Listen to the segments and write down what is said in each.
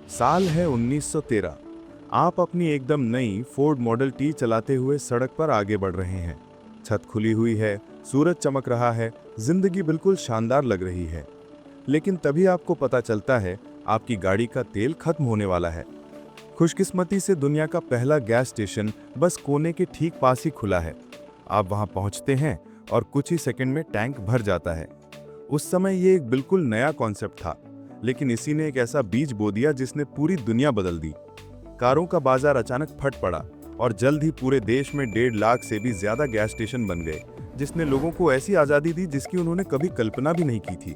साल है 1913। आप अपनी एकदम नई फोर्ड मॉडल टी चलाते हुए सड़क पर आगे बढ़ रहे हैं। छत खुली हुई है, सूरज चमक रहा है, जिंदगी बिल्कुल शानदार लग रही है। लेकिन तभी आपको पता चलता है आपकी गाड़ी का तेल खत्म होने वाला है। खुशकिस्मती से दुनिया का पहला गैस स्टेशन बस कोने के ठीक पास ही खुला है। आप वहां पहुंचते हैं और कुछ ही सेकंड में टैंक भर जाता है। उस समय ये एक बिल्कुल नया कॉन्सेप्ट था, लेकिन इसी ने एक ऐसा बीज बो दिया जिसने पूरी दुनिया बदल दी। कारों का बाजार अचानक फट पड़ा और जल्द ही पूरे देश में 1.5 लाख से भी ज्यादा गैस स्टेशन बन गए, जिसने लोगों को ऐसी आजादी दी जिसकी उन्होंने कभी कल्पना भी नहीं की थी।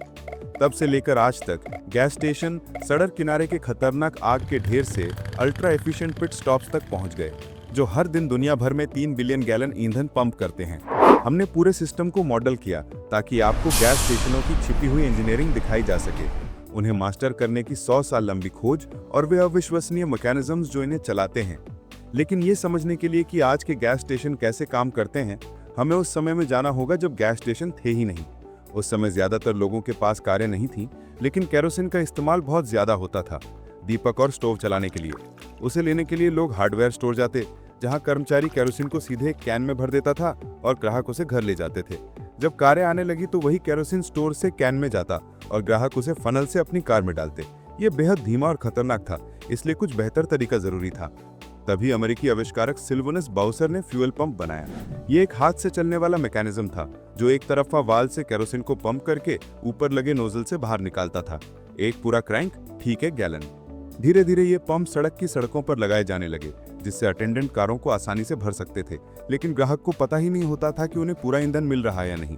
तब से लेकर आज तक गैस स्टेशन सड़क किनारे के खतरनाक आग के ढेर से अल्ट्रा एफिशिएंट पिट स्टॉप्स तक पहुंच गए, जो हर दिन दुनिया भर में 3 बिलियन गैलन ईंधन पंप करते हैं। हमने पूरे सिस्टम को मॉडल किया ताकि आपको गैस स्टेशनों की छिपी हुई इंजीनियरिंग दिखाई जा सके, उन्हें मास्टर करने की 100 साल लंबी खोज और वे अविश्वसनीय मैकेनिज्म्स जो इन्हें चलाते हैं। लेकिन ये समझने के लिए कि आज के गैस स्टेशन कैसे काम करते हैं, हमें उस समय में जाना होगा जब गैस स्टेशन थे ही नहीं। उस समय ज्यादातर लोगों के पास कारें नहीं थीं, लेकिन केरोसिन का इस्तेमाल बहुत ज्यादा होता था दीपक और स्टोव चलाने के लिए। उसे लेने के लिए लोग हार्डवेयर स्टोर जाते, जहां कर्मचारी केरोसिन को सीधे कैन में भर देता था और ग्राहक उसे घर ले जाते थे। जब कारें आने लगी तो वही केरोसिन स्टोर से कैन में जाता और ग्राहक उसे फनल से अपनी कार में डालते। ये बेहद धीमा और खतरनाक था, इसलिए कुछ बेहतर तरीका जरूरी था। तभी अमेरिकी आविष्कारक सिल्वनस बाउसर ने फ्यूल पंप बनाया। ये एक हाथ से चलने वाला मैकेनिज्म था जो एक तरफा वाल्व से केरोसिन को पंप करके ऊपर लगे नोजल से बाहर निकालता था। एक पूरा क्रैंक, ठीक है गैलन। धीरे धीरे ये पंप सड़क की सड़कों पर लगाए जाने लगे, जिससे अटेंडेंट कारों को आसानी से भर सकते थे, लेकिन ग्राहक को पता ही नहीं होता था कि उन्हें पूरा ईंधन मिल रहा है या नहीं।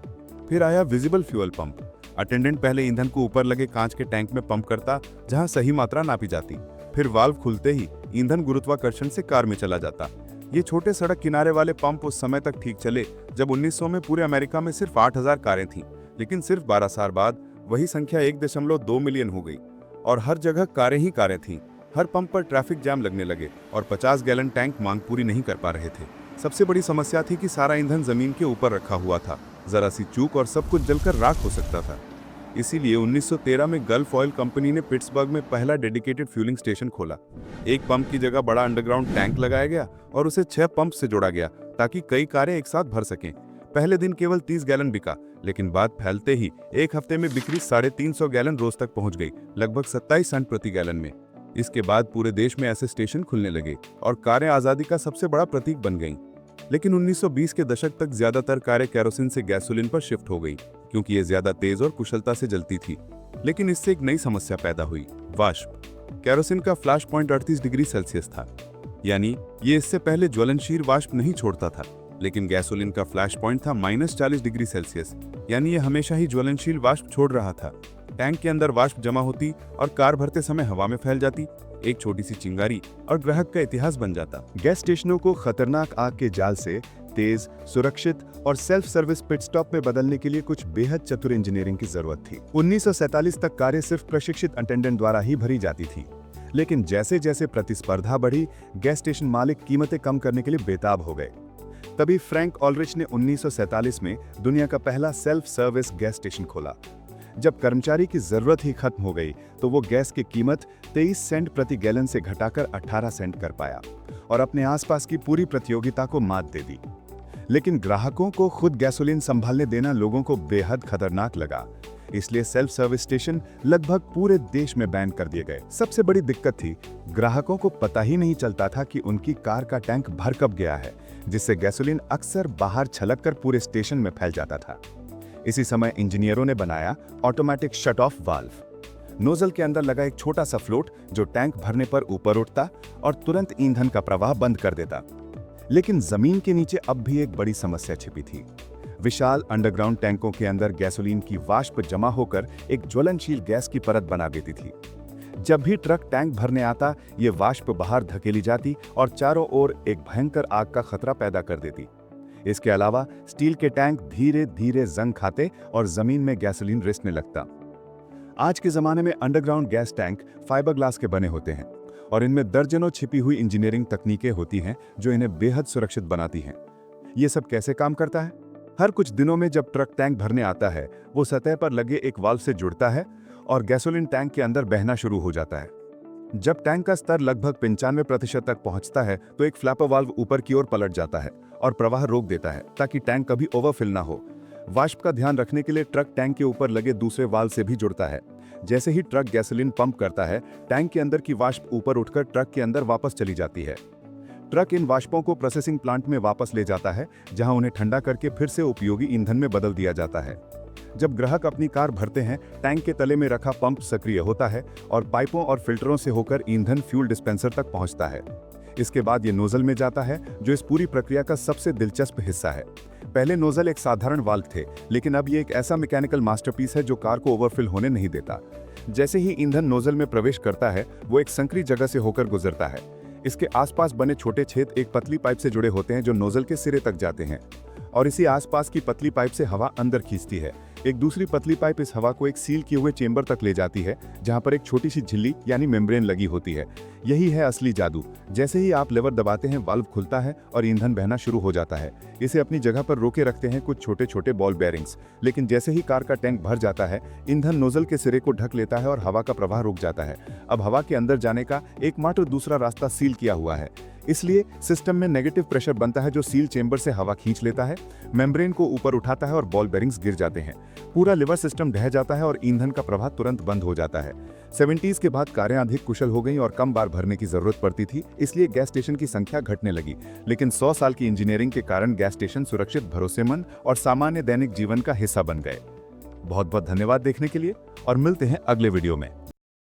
फिर आया विजिबल फ्यूल पंप। अटेंडेंट पहले ईंधन को ऊपर लगे कांच के टैंक में पंप करता, जहां सही मात्रा नापी जाती। फिर वाल्व खुलते ही ईंधन गुरुत्वाकर्षण से कार में चला जाता। ये छोटे सड़क किनारे वाले पंप उस समय तक ठीक चले जब 1900 में पूरे अमेरिका में सिर्फ 8000 कारें थीं, लेकिन सिर्फ 12 साल बाद वही संख्या 1.2 मिलियन हो गई और हर जगह कारें ही कारें थीं। हर पंप पर ट्रैफिक जाम लगने लगे और 50 गैलन टैंक मांग पूरी नहीं कर पा रहे थे। सबसे बड़ी समस्या थी कि सारा ईंधन जमीन के ऊपर रखा हुआ था, जरा सी चूक और सब कुछ जलकर राख हो सकता था। इसीलिए 1913 में गल्फ ऑयल कंपनी ने पिट्सबर्ग में पहला डेडिकेटेड फ्यूलिंग स्टेशन खोला। एक पंप की जगह बड़ा अंडरग्राउंड टैंक लगाया गया और उसे 6 पंप से जोड़ा गया ताकि कई कारें एक साथ भर सकें। पहले दिन केवल 30 गैलन बिका, लेकिन बात फैलते ही एक हफ्ते में बिक्री 350 गैलन रोज तक पहुंच गई, लगभग 27 सेंट प्रति गैलन में। इसके बाद पूरे देश में ऐसे स्टेशन खुलने लगे और कारें आजादी का सबसे बड़ा प्रतीक बन गईं। लेकिन 1920 के दशक तक ज्यादातर कारें केरोसिन से गैसोलीन पर शिफ्ट हो गई, क्योंकि ये ज्यादा तेज और कुशलता से जलती थी। लेकिन इससे एक नई समस्या पैदा हुई, वाष्प। केरोसिन का फ्लैश पॉइंट 38 डिग्री सेल्सियस था, यानी ये इससे पहले ज्वलनशील वाष्प नहीं छोड़ता था। लेकिन गैसोलीन का फ्लैश पॉइंट था -40 डिग्री सेल्सियस, यानी ये हमेशा ही ज्वलनशील वाष्प छोड़ रहा था। टैंक के अंदर वाष्प जमा होती और कार भरते समय हवा में फैल जाती, एक छोटी सी चिंगारी और ग्राहक का इतिहास बन जाता। गैस स्टेशनों को खतरनाक आग के जाल से तेज, सुरक्षित और सेल्फ सर्विस पिट स्टॉप में बदलने के लिए कुछ बेहद चतुर इंजीनियरिंग की जरूरत थी। 1947 तक कारें सिर्फ प्रशिक्षित अटेंडेंट द्वारा ही भरी जाती थी, लेकिन जैसे जैसे प्रतिस्पर्धा बढ़ी, गैस स्टेशन मालिक कीमतें कम करने के लिए बेताब हो गए। तभी फ्रैंक ऑलरिच ने 1947 में दुनिया का पहला सेल्फ सर्विस गैस स्टेशन खोला। जब कर्मचारी की जरूरत ही खत्म हो गई तो वो गैस की कीमत 23 सेंट प्रति गैलन से घटाकर 18 सेंट कर पाया और अपने आसपास की पूरी प्रतियोगिता को मात दे दी। लेकिन ग्राहकों को खुद गैसोलीन संभालने देना लोगों को बेहद खतरनाक लगा, इसलिए सेल्फ सर्विस स्टेशन लगभग पूरे देश में बैन कर दिए गए। सबसे बड़ी दिक्कत थी, ग्राहकों को पता ही नहीं चलता था कि उनकी कार का टैंक भर कब गया है, जिससे गैसोलीन अक्सर बाहर छलककर पूरे स्टेशन में फैल जाता था। इसी समय इंजीनियरों ने बनाया automatic shut off valve. Nozzle के अंदर लगा एक छोटा सा फ्लोट जो टैंक भरने पर ऊपर उठता और तुरंत ईंधन का प्रवाह बंद कर देता। लेकिन जमीन के नीचे अब भी एक बड़ी समस्या छिपी थी। विशाल अंडरग्राउंड टैंकों के अंदर गैसोलीन की वाष्प जमा होकर एक ज्वलनशील गैस की परत बना देती थी। जब भी ट्रक टैंक भरने आता, ये वाष्प बाहर धकेली जाती और चारों ओर एक भयंकर आग का खतरा पैदा कर देती। इसके अलावा स्टील के टैंक धीरे धीरे जंग खाते और जमीन में गैसोलीन रिसने लगता। आज के जमाने में underground gas tank fibre glass के बने होते हैं और इनमें दर्जनों छिपी हुई इंजीनियरिंग तकनीकें होती हैं जो इन्हें बेहद सुरक्षित बनाती हैं। ये सब कैसे काम करता है? हर कुछ दिनों में जब ट्रक टैंक भरने आता है, वो सतह पर लगे एक वाल्व से जुड़ता है और गैसोलीन टैंक के अंदर बहना शुरू हो जाता है। जब टैंक का स्तर लगभग 95% तक पहुंचता है तो एक फ्लैपर वाल्व ऊपर की ओर पलट जाता है और प्रवाह रोक देता है ताकि टैंक कभी ओवरफिल ना हो। वाष्प का ध्यान रखने के लिए ट्रक टैंक के ऊपर लगे दूसरे वाल्व से भी जुड़ता है। जैसे ही ट्रक गैसोलीन पंप करता है, टैंक के अंदर की वाष्प ऊपर उठकर ट्रक के अंदर वापस चली जाती है। ट्रक इन वाष्पों को प्रोसेसिंग प्लांट में वापस ले जाता है, जहां उन्हें ठंडा करके फिर से उपयोगी ईंधन में बदल दिया जाता है। जब ग्राहक अपनी कार भरते हैं, टैंक के तले में रखा पंप सक्रिय होता है और पाइपों और फिल्टरों से होकर ईंधन फ्यूल डिस्पेंसर तक पहुंचता है। इसके बाद ये नोजल में जाता है, जो इस पूरी प्रक्रिया का सबसे दिलचस्प हिस्सा है। पहले नोजल एक साधारण वाल्व थे, लेकिन अब ये एक ऐसा मैकेनिकल मास्टरपीस है जो कार को ओवरफिल होने नहीं देता। जैसे ही ईंधन नोजल में प्रवेश करता है, वो एक संकरी जगह से होकर गुजरता है। इसके आसपास बने छोटे छेद एक पतली पाइप से जुड़े होते हैं जो नोजल के सिरे तक जाते हैं, और इसी आसपास की पतली पाइप से हवा अंदर खींचती है। एक दूसरी पतली पाइप इस हवा को एक सील किए हुए चेंबर तक ले जाती है, जहां पर एक छोटी सी झिल्ली यानी मेम्ब्रेन लगी होती है। यही है असली जादू। जैसे ही आप लेवर दबाते हैं, वाल्व खुलता है और ईंधन बहना शुरू हो जाता है। इसे अपनी जगह पर रोके रखते हैं कुछ छोटे छोटे बॉल बेयरिंग्स, लेकिन जैसे ही कार का टैंक भर जाता है, ईंधन नोजल के सिरे को ढक लेता है और हवा का प्रवाह रुक जाता है। अब हवा के अंदर जाने का एकमात्र दूसरा रास्ता सील किया हुआ है। इसलिए सिस्टम में नेगेटिव प्रेशर बनता है जो सील चेंबर से हवा खींच लेता है, मेम्ब्रेन को ऊपर उठाता है और बॉल बेरिंग्स गिर जाते हैं। पूरा लिवर सिस्टम ढह जाता है और ईंधन का प्रवाह तुरंत बंद हो जाता है। 70s के बाद कारें अधिक कुशल हो गईं और कम बार भरने की जरूरत पड़ती थी, इसलिए गैस स्टेशन की संख्या घटने लगी। लेकिन 100 साल की इंजीनियरिंग के कारण गैस स्टेशन सुरक्षित, भरोसेमंद और सामान्य दैनिक जीवन का हिस्सा बन गए। बहुत बहुत धन्यवाद देखने के लिए और मिलते हैं अगले वीडियो में।